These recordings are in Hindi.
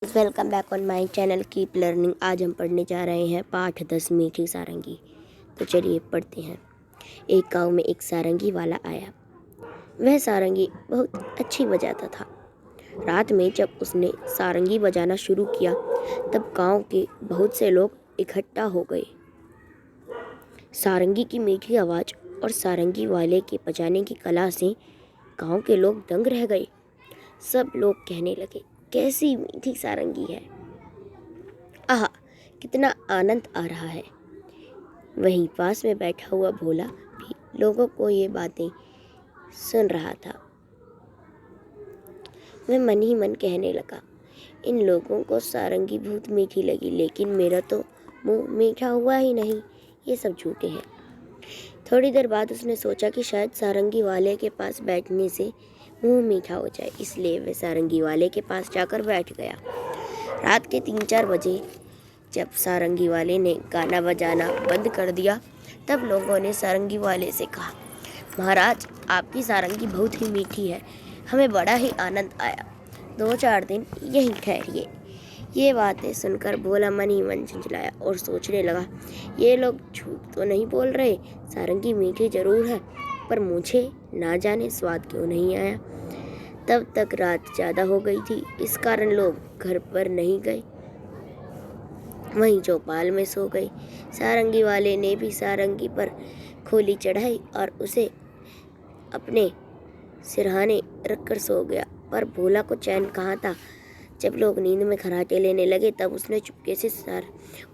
Welcome back on my channel keep learning. आज हम पढ़ने जा रहे हैं पाठ 10 मीठी सारंगी। तो चलिए पढ़ते हैं। एक गांव में एक सारंगी वाला आया। वह सारंगी बहुत अच्छी बजाता था। रात में जब उसने सारंगी बजाना शुरू किया तब गांव के बहुत से लोग इकट्ठा हो गए। सारंगी की मीठी आवाज़ और सारंगी वाले के बजाने की कला से गांव के लोग दंग रह गए। सब लोग कहने लगे, कैसी मीठी सारंगी है, आह कितना आनंद आ रहा है। वहीं पास में बैठा हुआ भोला भी लोगों को ये बातें सुन रहा था। वह मन ही मन कहने लगा, इन लोगों को सारंगी बहुत मीठी लगी, लेकिन मेरा तो मुंह मीठा हुआ ही नहीं, ये सब झूठे हैं। थोड़ी देर बाद उसने सोचा कि शायद सारंगी वाले के पास बैठने से मुंह मीठा हो जाए, इसलिए वह सारंगी वाले के पास जाकर बैठ गया। रात के 3-4 बजे जब सारंगी वाले ने गाना बजाना बंद कर दिया तब लोगों ने सारंगी वाले से कहा, महाराज आपकी सारंगी बहुत ही मीठी है, हमें बड़ा ही आनंद आया, 2-4 दिन यहीं ठहरिए। ये बातें सुनकर भोला मन ही मन झुंझलाया और सोचने लगा, ये लोग झूठ तो नहीं बोल रहे, सारंगी मीठी जरूर है, पर मुझे ना जाने स्वाद क्यों नहीं आया। तब तक रात ज़्यादा हो गई थी, इस कारण लोग घर पर नहीं गए, वहीं चौपाल में सो गए। सारंगी वाले ने भी सारंगी पर खोली चढ़ाई और उसे अपने सिरहाने रखकर सो गया। पर भोला को चैन कहाँ था। जब लोग नींद में खर्राटे लेने लगे तब उसने चुपके से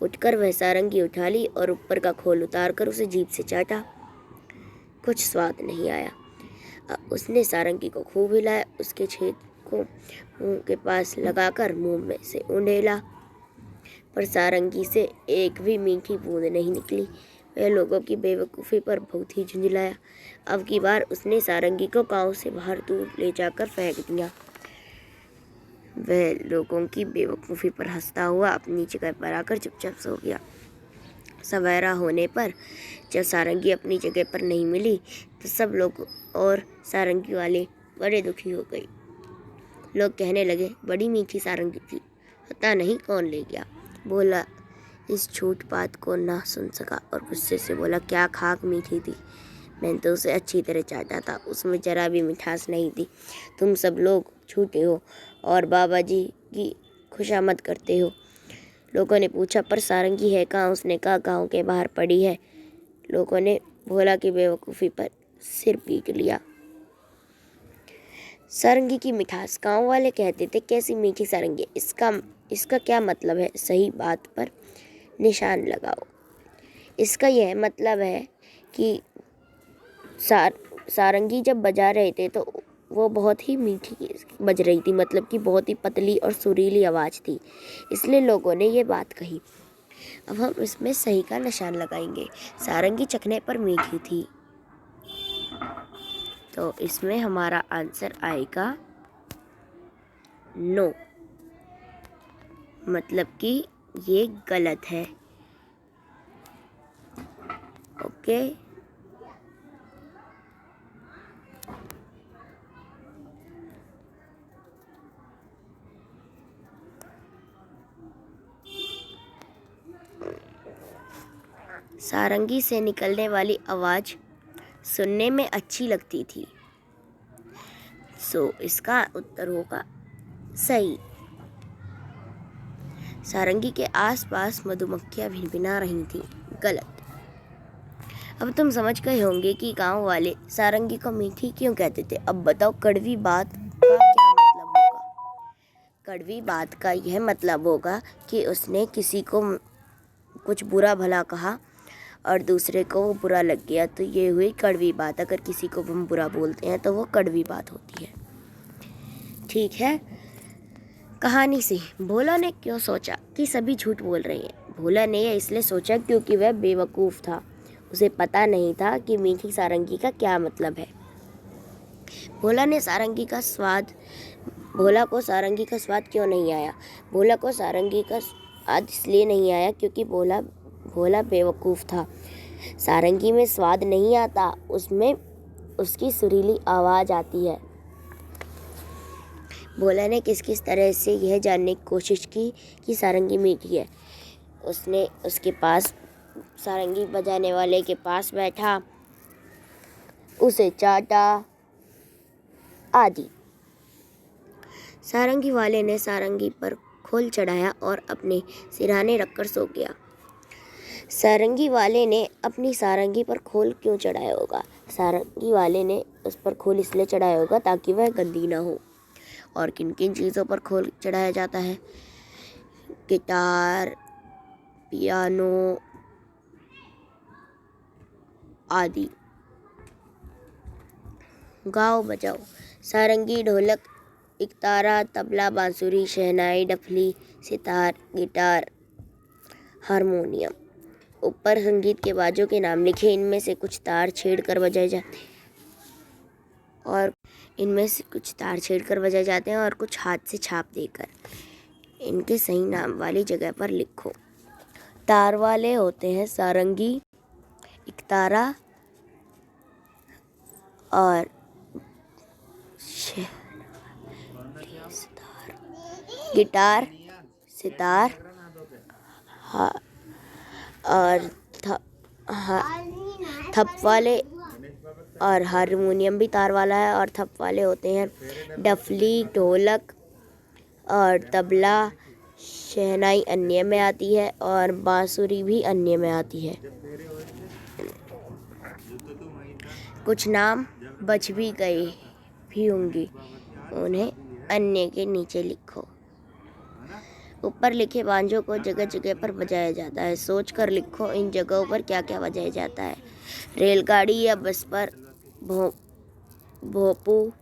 उठकर वह सारंगी उठा ली और ऊपर का खोल उतारकर उसे जीभ से चाटा। कुछ स्वाद नहीं आया। उसने सारंगी को खूब हिलाया, उसके छेद को मुंह के पास लगाकर मुंह में से उंडेला, पर सारंगी से एक भी मीठी बूंद नहीं निकली। वह लोगों की बेवकूफ़ी पर बहुत ही झुंझलाया। अब की बार उसने सारंगी को गांव से बाहर दूर ले जाकर फेंक दिया। वह लोगों की बेवकूफ़ी पर हंसता हुआ अपनी जगह पर आकर चुपचाप सो गया। सवेरा होने पर जब सारंगी अपनी जगह पर नहीं मिली तो सब लोग और सारंगी वाले बड़े दुखी हो गए। लोग कहने लगे, बड़ी मीठी सारंगी थी, पता नहीं कौन ले गया। भोला इस झूठ बात को ना सुन सका और गुस्से से बोला, क्या खाक मीठी थी, मैंने तो उसे अच्छी तरह चाटा था, उसमें जरा भी मिठास नहीं थी। तुम सब लोग झूठे हो और बाबा जी की खुशामद करते हो। लोगों ने पूछा, पर सारंगी है कहाँ? उसने कहा, गांव के बाहर पड़ी है। लोगों ने भोला की बेवकूफ़ी पर सिर पीट लिया। सारंगी की मिठास, गांव वाले कहते थे, कैसी मीठी सारंगी, इसका क्या मतलब है? सही बात पर निशान लगाओ। इसका यह मतलब है कि सारंगी जब बजा रहे थे तो वो बहुत ही मीठी बज रही थी, मतलब कि बहुत ही पतली और सुरीली आवाज़ थी, इसलिए लोगों ने ये बात कही। अब हम इसमें सही का निशान लगाएंगे। सारंगी चखने पर मीठी थी, तो इसमें हमारा आंसर आएगा नो, मतलब कि ये गलत है। ओके, सारंगी से निकलने वाली आवाज़ सुनने में अच्छी लगती थी, सो इसका उत्तर होगा सही। सारंगी के आसपास मधुमक्खियां भिनभिना रही थीं, गलत। अब तुम समझ गए होंगे कि गांव वाले सारंगी को मीठी क्यों कहते थे। अब बताओ, कड़वी बात का क्या मतलब होगा? कड़वी बात का यह मतलब होगा कि उसने किसी को कुछ बुरा भला कहा और दूसरे को वो बुरा लग गया, तो ये हुई कड़वी बात। अगर किसी को हम बुरा बोलते हैं तो वो कड़वी बात होती है। ठीक है। कहानी से भोला ने क्यों सोचा कि सभी झूठ बोल रहे हैं? भोला ने यह इसलिए सोचा क्योंकि वह बेवकूफ़ था, उसे पता नहीं था कि मीठी सारंगी का क्या मतलब है। भोला को सारंगी का स्वाद क्यों नहीं आया? भोला को सारंगी का स्वाद इसलिए नहीं आया क्योंकि भोला बेवकूफ़ था। सारंगी में स्वाद नहीं आता, उसमें उसकी सुरीली आवाज़ आती है। भोला ने किस किस तरह से यह जानने की कोशिश की कि सारंगी मीठी है। उसने उसके पास सारंगी बजाने वाले के पास बैठा, उसे चाटा आदि। सारंगी वाले ने सारंगी पर खोल चढ़ाया और अपने सिरहाने रखकर सो गया। सारंगी वाले ने अपनी सारंगी पर खोल क्यों चढ़ाया होगा? सारंगी वाले ने उस पर खोल इसलिए चढ़ाया होगा ताकि वह गंदी ना हो। और किन किन चीज़ों पर खोल चढ़ाया जाता है? गिटार, पियानो आदि। गाओ बजाओ। सारंगी, ढोलक, इकतारा, तबला, बांसुरी, शहनाई, डफली, सितार, गिटार, हारमोनियम। ऊपर संगीत के बाजों के नाम लिखे। इनमें से कुछ तार छेड़कर बजाए जाते हैं और कुछ हाथ से छाप देकर। इनके सही नाम वाली जगह पर लिखो। तार वाले होते हैं सारंगी, इकतारा और गिटार, सितार और थप वाले, और हारमोनियम भी तार वाला है। और थप वाले होते हैं डफली, ढोलक और तबला। शहनाई अन्य में आती है और बांसुरी भी अन्य में आती है। कुछ नाम बच भी गए भी होंगे, उन्हें अन्य के नीचे लिखो। ऊपर लिखे बांजों को जगह जगह पर बजाया जाता है। सोच कर लिखो इन जगहों पर क्या क्या बजाया जाता है। रेलगाड़ी या बस पर, भोपू,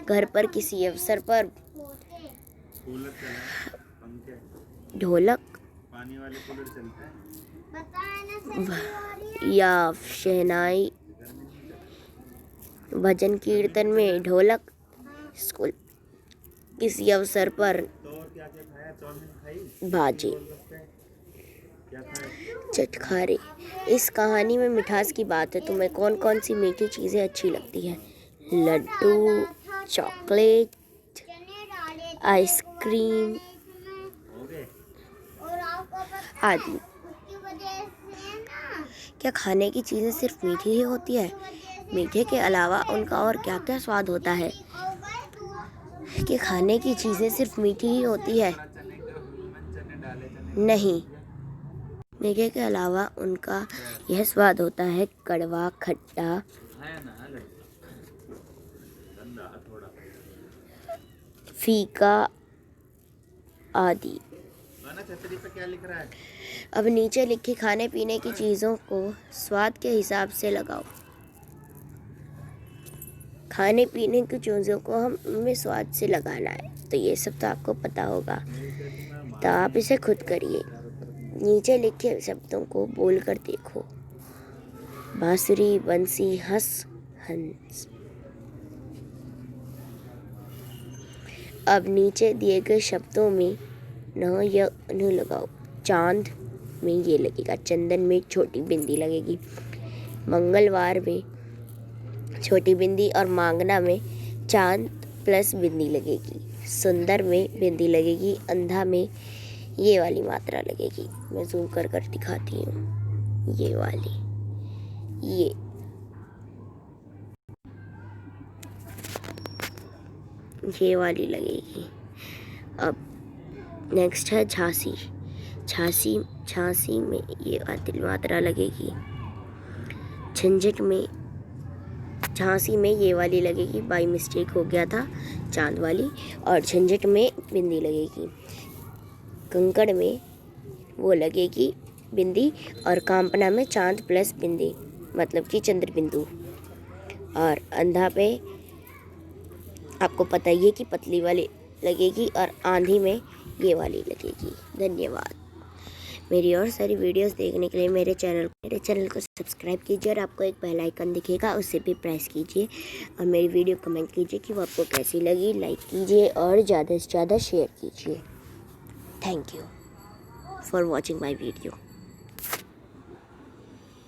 घर पर किसी अवसर पर, ढोलक या शहनाई, भजन कीर्तन में ढोलक, स्कूल किसी अवसर पर बाजे, चटखारे। इस कहानी में मिठास की बात है। तुम्हें कौन कौन सी मीठी चीज़ें अच्छी लगती हैं? लड्डू, चॉकलेट, आइसक्रीम आदि। क्या खाने की चीज़ें सिर्फ मीठी ही होती है? मीठे के अलावा उनका और क्या क्या स्वाद होता है? कि खाने की चीज़ें सिर्फ मीठी ही होती है? नहीं, मीठे के अलावा उनका यह स्वाद होता है कड़वा, खट्टा, फीका आदि। अब नीचे लिखी खाने पीने की चीज़ों को स्वाद के हिसाब से लगाओ। खाने पीने की चीज़ों को हमें स्वाद से लगाना है, तो ये सब तो आपको पता होगा, तो आप इसे खुद करिए। नीचे लिखे शब्दों को बोलकर देखो। बांसुरी, बंसी, हंस। अब नीचे दिए गए शब्दों में न या न लगाओ। चांद में ये लगेगा, चंदन में छोटी बिंदी लगेगी, मंगलवार में छोटी बिंदी और मांगना में चांद प्लस बिंदी लगेगी, सुंदर में बिंदी लगेगी, अंधा में ये वाली मात्रा लगेगी। मैं जूम कर दिखाती हूँ। ये वाली, ये वाली लगेगी। अब नेक्स्ट है झांसी। झांसी में ये वाली मात्रा लगेगी। झंझट में, झांसी में ये वाली लगेगी, बाई मिस्टेक हो गया था, चांद वाली। और झंझट में बिंदी लगेगी। कंकड़ में वो लगेगी बिंदी, और कांपना में चांद प्लस बिंदी, मतलब कि चंद्र बिंदु। और अंधा पे आपको पता ही है कि पतली वाली लगेगी, और आंधी में ये वाली लगेगी। धन्यवाद। मेरी और सारी वीडियोस देखने के लिए मेरे चैनल को सब्सक्राइब कीजिए, और आपको एक बेल आइकन दिखेगा, उसे भी प्रेस कीजिए, और मेरी वीडियो कमेंट कीजिए कि वो आपको कैसी लगी, लाइक कीजिए और ज़्यादा से ज़्यादा शेयर कीजिए। Thank you for watching my video.